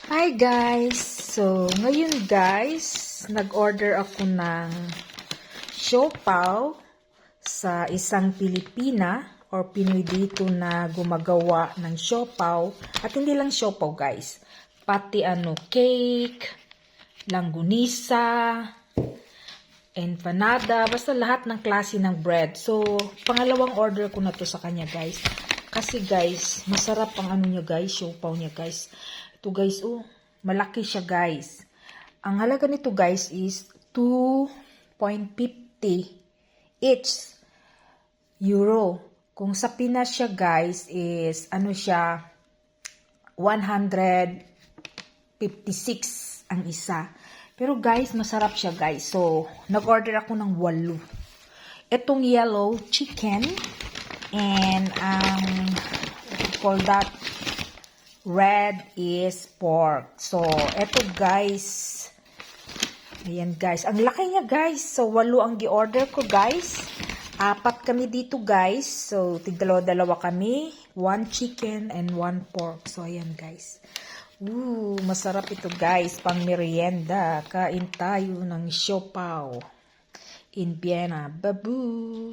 Hi guys! So, ngayon guys, nag-order ako ng siopaw sa isang Pilipina or Pinoy dito na gumagawa ng siopaw. At hindi lang siopaw guys, pati cake, langgunisa, empanada, basta lahat ng klase ng bread. So, pangalawang order ko na to sa kanya guys. Kasi guys, masarap ang niya guys, siopaw niya guys. Ito guys, malaki siya guys. Ang halaga nito guys is 2.50 each euro. Kung sa Pinas siya guys is siya 156 ang isa. Pero guys, masarap siya guys. So, nag-order ako ng 8. Itong yellow chicken and what you call that, red is pork. So, eto guys. Ayan guys. Ang laki niya guys. So, 8 ang gi-order ko guys. 4 kami dito guys. So, tig-dalawa kami. 1 chicken and 1 pork. So, ayan guys. Masarap ito guys. Pang merienda. Kain tayo ng siopaw in Vienna. Babush!